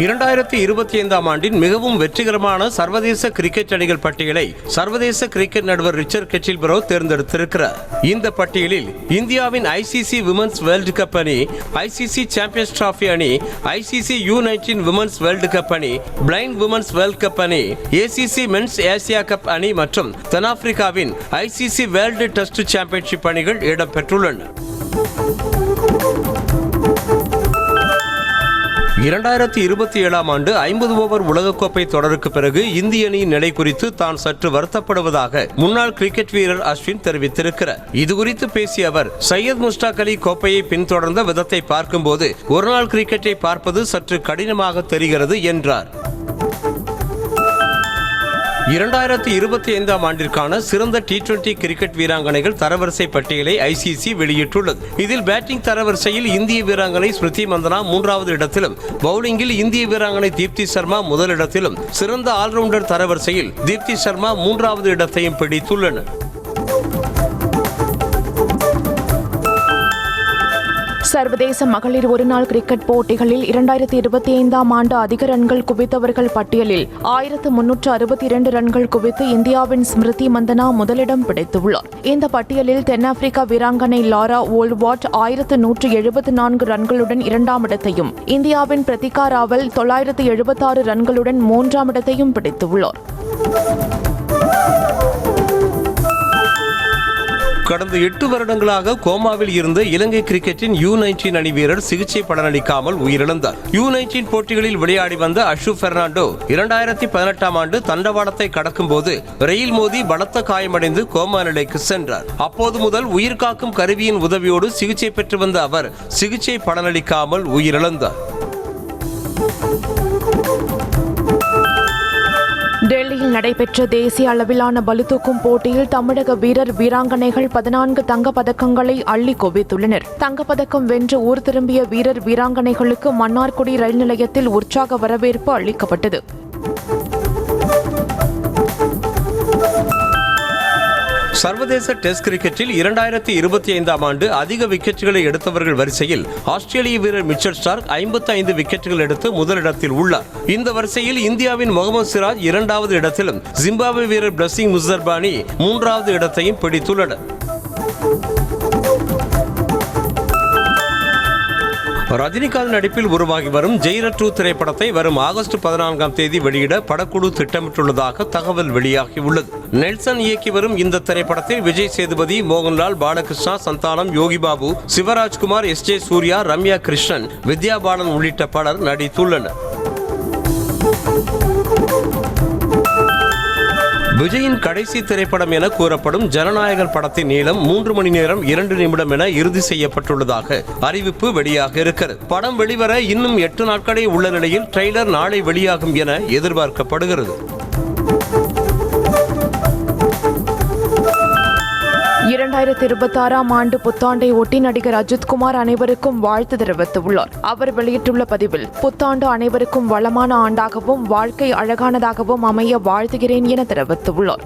இரண்டாயிரத்தி 25ஆம் ஆண்டின் மிகவும் வெற்றிகரமான சர்வதேச கிரிக்கெட் அணிகள் பட்டியலை சர்வதேச கிரிக்கெட் நடுவர் ரிச்சர்ட் கெட்டில்பரோ தேர்ந்தெடுத்திருக்கிறார். இந்த பட்டியலில் இந்தியாவின் ICC விமன்ஸ் வேர்ல்டு கப் அணி, ICC சாம்பியன்ஸ் டிராபி அணி, ICC U19 women's world cup அணி, பிளைண்ட் விமன்ஸ் வேர்ல்டு கப் அணி, ACC மென்ஸ் ஏசியா கப் அணி மற்றும் தென்னாப்பிரிக்காவின் ICC வேர்ல்டு டெஸ்ட் சாம்பியன்ஷிப் அணிகள் இடம்பெற்றுள்ளன. 2027ஆம் ஆண்டு 50 ஓவர் உலகக்கோப்பை தொடருக்கு பிறகு இந்திய அணியின் நிலை குறித்து தான் சற்று வருத்தப்படுவதாக முன்னாள் கிரிக்கெட் வீரர் அஸ்வின் தெரிவித்திருக்கிறார். இதுகுறித்து பேசிய அவர், சையத் முஸ்டாக் அலி கோப்பையை பின்தொடர்ந்த விதத்தை பார்க்கும்போது ஒருநாள் கிரிக்கெட்டை பார்ப்பது சற்று கடினமாக தெரிகிறது என்றார். 2025ஆம் ஆண்டிற்கான சிறந்த T20 கிரிக்கெட் வீராங்கனைகள் தரவரிசை பட்டியலை ICC வெளியிட்டுள்ளது. இதில் பேட்டிங் தரவரிசையில் இந்திய வீராங்கனை ஸ்மிருதி மந்தனா 3வது இடத்திலும், பவுலிங்கில் இந்திய வீராங்கனை தீப்தி சர்மா முதலிடத்திலும், சிறந்த ஆல்ரவுண்டர் தரவரிசையில் தீப்தி சர்மா 3வது இடத்தையும் பிடித்துள்ளனர். சர்வதேச மகளிர் ஒருநாள் கிரிக்கெட் போட்டிகளில் 2025ஆம் ஆண்டு அதிக ரன்கள் குவித்தவர்கள் பட்டியலில் 1362 ரன்கள் குவித்து இந்தியாவின் ஸ்மிருதி மந்தனா முதலிடம் பிடித்துள்ளார். இந்த பட்டியலில் தென்னாப்பிரிக்கா வீராங்கனை லாரா ஓல்வாட் 1174 ரன்களுடன் 2ஆம் இடத்தையும், இந்தியாவின் பிரதிகா ராவல் 976 ரன்களுடன் 3ஆம் இடத்தையும் பிடித்துள்ளார். கடந்த 8 வருடங்களாக கோமாவில் இருந்த இலங்கை கிரிக்கெட்டின் U19 அணி வீரர் சிகிச்சை பலனளிக்காமல் உயிரிழந்தார். U19 போட்டிகளில் விளையாடி வந்த அஷு பெர்னாண்டோ 2018ஆம் ஆண்டு தண்டவாளத்தை கடக்கும் போது ரயில் மோதி பலத்த காயமடைந்து கோமா நிலைக்கு சென்றார். அப்போது முதல் உயிர்காக்கும் கருவியின் உதவியோடு சிகிச்சை பெற்று வந்த அவர் சிகிச்சை பலனளிக்காமல் உயிரிழந்தார். டெல்லியில் நடைபெற்ற தேசிய அளவிலான பளுதூக்கும் போட்டியில் தமிழக வீரர் வீராங்கனைகள் 14 தங்கப் பதக்கங்களை அள்ளி குவித்துள்ளனர். தங்கப்பதக்கம் வென்று ஊர் திரும்பிய வீரர் வீராங்கனைகளுக்கு மன்னார்குடி ரயில் நிலையத்தில் உற்சாக வரவேற்பு அளிக்கப்பட்டது. சர்வதேச டெஸ்ட் கிரிக்கெட்டில் 2025ஆம் ஆண்டு அதிக விக்கெட்டுகளை எடுத்தவர்கள் வரிசையில் ஆஸ்திரேலிய வீரர் மிச்சல் ஸ்டார்க் 55 விக்கெட்டுகள் எடுத்து முதலிடத்தில் உள்ளார். இந்த வரிசையில் இந்தியாவின் முகமது சிராஜ் 2வது இடத்திலும், ஜிம்பாப்வே வீரர் பிளஸிங் முசர்பானி 3வது இடத்தையும் பிடித்துள்ளனர். ரஜினிகாந்த் நடிப்பில் உருவாகி வரும் ஜெயிலர் 2 திரைப்படத்தை வரும் ஆகஸ்ட் 14ஆம் தேதி வெளியிட படக்குழு திட்டமிட்டுள்ளதாக தகவல் வெளியாகியுள்ளது. நெல்சன் இயக்கி வரும் இந்த திரைப்படத்தில் விஜய் சேதுபதி, மோகன்லால், பாலகிருஷ்ணா, சந்தானம், யோகி பாபு, சிவராஜ்குமார், SJ சூர்யா, ரம்யா கிருஷ்ணன், வித்யா பாலன் உள்ளிட்ட பலர் நடித்துள்ளனர். விஜயின் கடைசி திரைப்படம் என கூறப்படும் ஜனநாயகன் படத்தின் நீளம் 3 மணி நேரம் 2 நிமிடம் என இறுதி செய்யப்பட்டுள்ளதாக அறிவிப்பு வெளியாக இருக்கிறது. படம் வெளிவர இன்னும் 8 நாட்களே உள்ள நிலையில் ட்ரெய்லர் நாளை வெளியாகும் என எதிர்பார்க்கப்படுகிறது. 2026ஆம் ஆண்டு புத்தாண்டை ஒட்டி நடிகர் அஜித்குமார் அனைவருக்கும் வாழ்த்து தெரிவித்துள்ளார். அவர் வெளியிட்டுள்ள பதிவில், புத்தாண்டு அனைவருக்கும் வளமான ஆண்டாகவும் வாழ்க்கை அழகானதாகவும் அமைய வாழ்த்துகிறேன் என தெரிவித்துள்ளார்.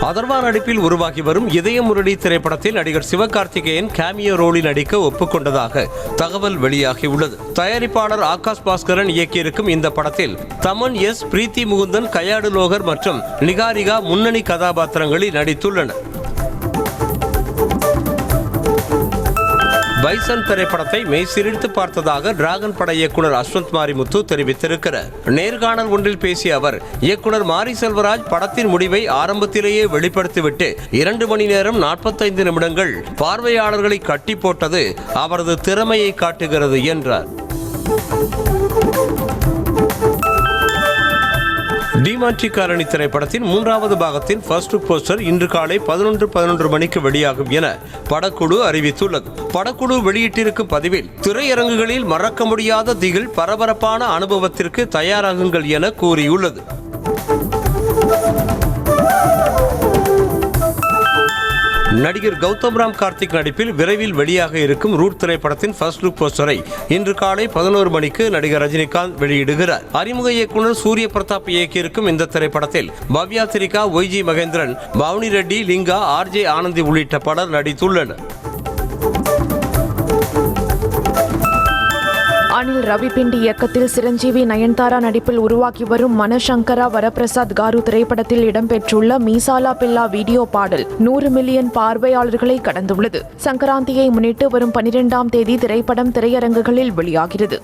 அதர்வா நடிப்பில் உருவாகி வரும் இதய முரளி திரைப்படத்தில் நடிகர் சிவகார்த்திகேயன் கேமியோ ரோலில் நடிக்க ஒப்புக்கொண்டதாக தகவல் வெளியாகியுள்ளது. தயாரிப்பாளர் ஆகாஷ் பாஸ்கரன் இயக்கியிருக்கும் இந்த படத்தில் தமன், பிரீத்தி முகுந்தன், கயாடு லோகர் மற்றும் நிகாரிகா முன்னணி கதாபாத்திரங்களில் நடித்துள்ளனர். பைசன் திரைப்படத்தை மெய்சிலிர்த்து பார்த்ததாக டிராகன் பட இயக்குனர் அஸ்வந்த் மாரிமுத்து தெரிவித்திருக்கிறார். நேர்காணல் ஒன்றில் பேசிய அவர், இயக்குனர் மாரி செல்வராஜ் படத்தின் முடிவை ஆரம்பத்திலேயே வெளிப்படுத்திவிட்டு 2 மணி நேரம் 45 நிமிடங்கள் பார்வையாளர்களை கட்டி போட்டது அவரது திறமையை காட்டுகிறது என்றார். டிமாண்டி காலனி திரைப்படத்தின் 3வது பாகத்தின் ஃபர்ஸ்ட் லுக் போஸ்டர் இன்று காலை 11:11 மணிக்கு வெளியாகும் என படக்குழு அறிவித்துள்ளது. படக்குழு வெளியிட்டிருக்கும் பதிவில், திரையரங்குகளில் மறக்க முடியாத திகில் பரபரப்பான அனுபவத்திற்கு தயாராகுங்கள் என கூறியுள்ளது. நடிகர் கௌதம் ராம் கார்த்திக் நடிப்பில் விரைவில் வெளியாக இருக்கும் ரூட் திரைப்படத்தின் ஃபர்ஸ்ட் லுக் போஸ்டரை இன்று காலை 11 மணிக்கு நடிகர் ரஜினிகாந்த் வெளியிடுகிறார். அறிமுக இயக்குனர் சூரிய பிரதாப் இயக்கியிருக்கும் இந்த திரைப்படத்தில் பவ்யா திரிகா, ஒய்ஜி மகேந்திரன், பவுனி ரெட்டி, லிங்கா, ஆர்ஜே ஆனந்தி உள்ளிட்ட பலர் நடித்துள்ளனர். அனில் ரவிபிண்டி இயக்கத்தில் சிரஞ்சீவி, நயன்தாரா நடிப்பில் உருவாக்கி வரும் மனசங்கரா வரப்பிரசாத் காரு திரைப்படத்தில் இடம்பெற்றுள்ள மீசாலா பில்லா வீடியோ பாடல் 100 மில்லியன் பார்வையாளர்களை கடந்துள்ளது. சங்கராந்தியை முன்னிட்டு வரும் 12ஆம் தேதி திரைப்படம் திரையரங்குகளில் வெளியாகிறது.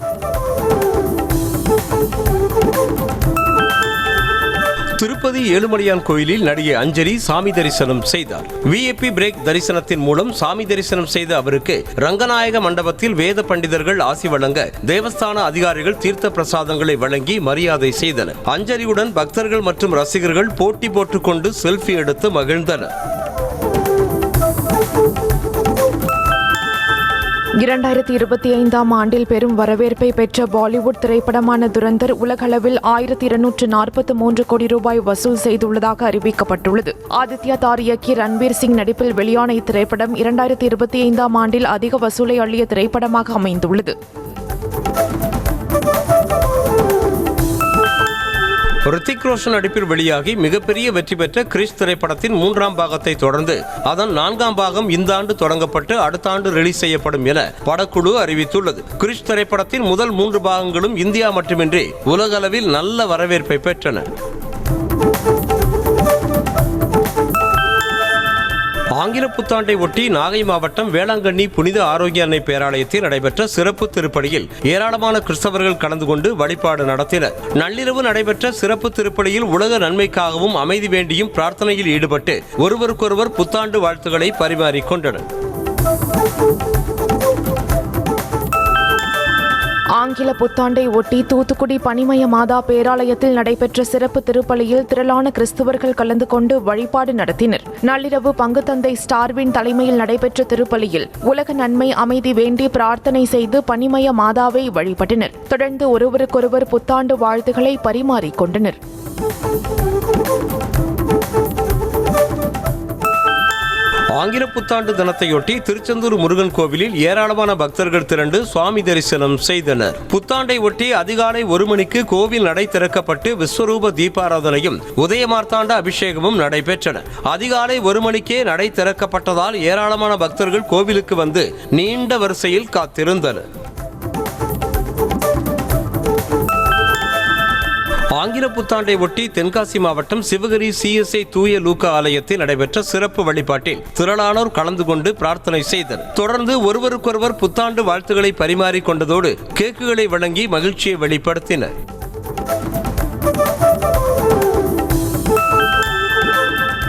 திருப்பதி ஏழுமலையான் கோயிலில் நடிகை அஞ்சலி சாமி தரிசனம் செய்தார். விஐபி பிரேக் தரிசனத்தின் மூலம் சாமி தரிசனம் செய்த அவருக்கு ரங்கநாயக மண்டபத்தில் வேத பண்டிதர்கள் ஆசி வழங்க தேவஸ்தான அதிகாரிகள் தீர்த்த பிரசாதங்களை வழங்கி மரியாதை செய்தனர். அஞ்சலியுடன் பக்தர்கள் மற்றும் ரசிகர்கள் போட்டி போட்டுக்கொண்டு செல்ஃபி எடுத்து மகிழ்ந்தனர். 2025ஆம் ஆண்டில் பெரும் வரவேற்பை பெற்ற பாலிவுட் திரைப்படமான துரந்தர் உலகளவில் 1243 கோடி ரூபாய் வசூல் செய்துள்ளதாக அறிவிக்கப்பட்டுள்ளது. ஆதித்யா தார் இயக்கி ரன்வீர் சிங் நடிப்பில் வெளியான இத்திரைப்படம் 2025ஆம் ஆண்டில் அதிக வசூலை அள்ளிய திரைப்படமாக அமைந்துள்ளது. ரித்திக் ரோஷன் நடிப்பில் வெளியாகி மிகப்பெரிய வெற்றி பெற்ற கிறிஸ் திரைப்படத்தின் 3ஆம் பாகத்தை தொடர்ந்து அதன் 4ஆம் பாகம் இந்த ஆண்டு தொடங்கப்பட்டு அடுத்த ஆண்டு ரிலீஸ் செய்யப்படும் என படக்குழு அறிவித்துள்ளது. கிறிஸ் திரைப்படத்தின் முதல் 3 பாகங்களும் இந்தியா மட்டுமின்றி உலகளவில் நல்ல வரவேற்பை பெற்றன. ஆங்கில புத்தாண்டை ஒட்டி நாகை மாவட்டம் வேளாங்கண்ணி புனித ஆரோக்கிய அன்னை பேராலயத்தில் நடைபெற்ற சிறப்பு திருப்பலியில் ஏராளமான கிறிஸ்தவர்கள் கலந்து கொண்டு வழிபாடு நடத்தினர். நள்ளிரவு நடைபெற்ற சிறப்பு திருப்பலியில் உலக நன்மைக்காகவும் அமைதி வேண்டியும் பிரார்த்தனையில் ஈடுபட்டு ஒருவருக்கொருவர் புத்தாண்டு வாழ்த்துக்களை பரிமாறிக்கொண்டனர். ஆங்கில புத்தாண்டை ஒட்டி தூத்துக்குடி பனிமய மாதா பேராலயத்தில் நடைபெற்ற சிறப்பு திருப்பலியில் திரளான கிறிஸ்துவர்கள் கலந்து கொண்டு வழிபாடு நடத்தினர். நள்ளிரவு பங்குத்தந்தை ஸ்டார்வின் தலைமையில் நடைபெற்ற திருப்பலியில் உலக நன்மை அமைதி வேண்டி பிரார்த்தனை செய்து பனிமய மாதாவை வழிபட்டனர். தொடர்ந்து ஒருவருக்கொருவர் புத்தாண்டு வாழ்த்துக்களை பரிமாறிக்கொண்டனர். ஆங்கில புத்தாண்டு தினத்தையொட்டி திருச்செந்தூர் முருகன் கோவிலில் ஏராளமான பக்தர்கள் திரண்டு சுவாமி தரிசனம் செய்தனர். புத்தாண்டை ஒட்டி அதிகாலை 1 மணிக்கு கோவில் நடை திறக்கப்பட்டு விஸ்வரூப தீபாராதனையும் உதயமார்த்தாண்ட அபிஷேகமும் நடைபெற்றன. அதிகாலை 1 மணிக்கே நடை திறக்கப்பட்டதால் ஏராளமான பக்தர்கள் கோவிலுக்கு வந்து நீண்ட வரிசையில் காத்திருந்தனர். ஆங்கில புத்தாண்டை ஒட்டி தென்காசி மாவட்டம் சிவகிரி சிஎஸ்ஐ தூய லூக்கா ஆலயத்தில் நடைபெற்ற சிறப்பு வழிபாட்டில் திரளானோர் கலந்து கொண்டு பிரார்த்தனை செய்தனர். தொடர்ந்து ஒருவருக்கொருவர் புத்தாண்டு வாழ்த்துக்களை பரிமாறிக் கொண்டதோடு கேக்குகளை வழங்கி மகிழ்ச்சியை வெளிப்படுத்தினர்.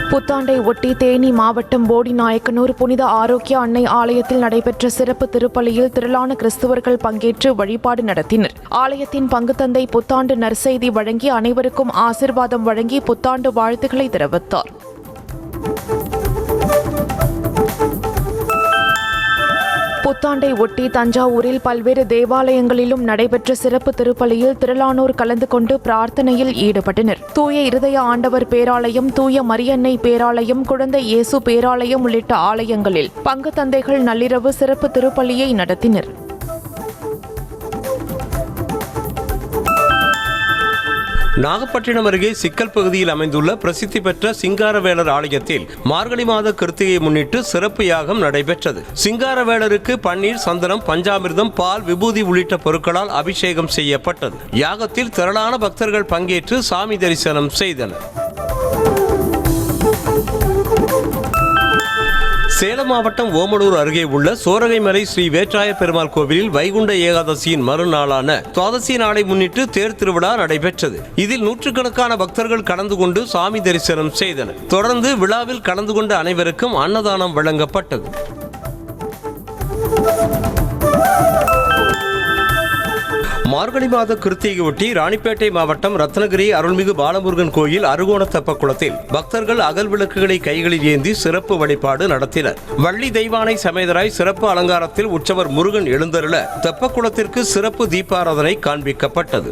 புத்தாண்டை ஒட்டி தேனி மாவட்டம் போடிநாயக்கனூர் புனித ஆரோக்கிய அன்னை ஆலயத்தில் நடைபெற்ற சிறப்பு திருப்பலியில் திரளான கிறிஸ்துவர்கள் பங்கேற்று வழிபாடு நடத்தினர். ஆலயத்தின் பங்குத்தந்தை புத்தாண்டு நற்செய்தி வழங்கி அனைவருக்கும் ஆசிர்வாதம் வழங்கி புத்தாண்டு வாழ்த்துக்களை தெரிவித்தார். புத்தாண்டை ஒட்டி தஞ்சாவூரில் பல்வேறு தேவாலயங்களிலும் நடைபெற்ற சிறப்பு திருப்பலியில் திரளானோர் கலந்து கொண்டு பிரார்த்தனையில் ஈடுபட்டனர். தூய இருதய ஆண்டவர் பேராலயம், தூய மரியன்னை பேராலயம், குழந்தை இயேசு பேராலயம் உள்ளிட்ட ஆலயங்களில் பங்கு தந்தைகள் நள்ளிரவு சிறப்பு திருப்பலியை நடத்தினர். நாகப்பட்டினம் அருகே சிக்கல் பகுதியில் அமைந்துள்ள பிரசித்தி பெற்ற சிங்காரவேலர் ஆலயத்தில் மார்கழி மாத கிருத்திகையை முன்னிட்டு சிறப்பு யாகம் நடைபெற்றது. சிங்காரவேலருக்கு பன்னீர், சந்தனம், பஞ்சாமிர்தம், பால், விபூதி உள்ளிட்ட பொருட்களால் அபிஷேகம் செய்யப்பட்டது. யாகத்தில் திரளான பக்தர்கள் பங்கேற்று சாமி தரிசனம் செய்தனர். சேலம் மாவட்டம் ஓமலூர் அருகே உள்ள சோரகைமலை ஸ்ரீ வேற்றாய பெருமாள் கோவிலில் வைகுண்ட ஏகாதசியின் மறுநாளான துவாதசி நாளை முன்னிட்டு தேர் திருவிழா நடைபெற்றது. இதில் நூற்றுக்கணக்கான பக்தர்கள் கலந்து கொண்டு சாமி தரிசனம் செய்தனர். தொடர்ந்து விழாவில் கலந்து கொண்ட அனைவருக்கும் அன்னதானம் வழங்கப்பட்டது. மார்கழி மாத கிருத்திகையொட்டி ராணிப்பேட்டை மாவட்டம் ரத்னகிரி அருள்மிகு பாலமுருகன் கோயில் அருகோண தெப்பக்குளத்தில் பக்தர்கள் அகல் விளக்குகளை கைகளில் ஏந்தி சிறப்பு வழிபாடு நடத்தினர். வள்ளி தெய்வானை சமேதராய் சிறப்பு அலங்காரத்தில் உற்சவர் முருகன் எழுந்தருள தெப்பக்குளத்திற்கு சிறப்பு தீபாராதனை காண்பிக்கப்பட்டது.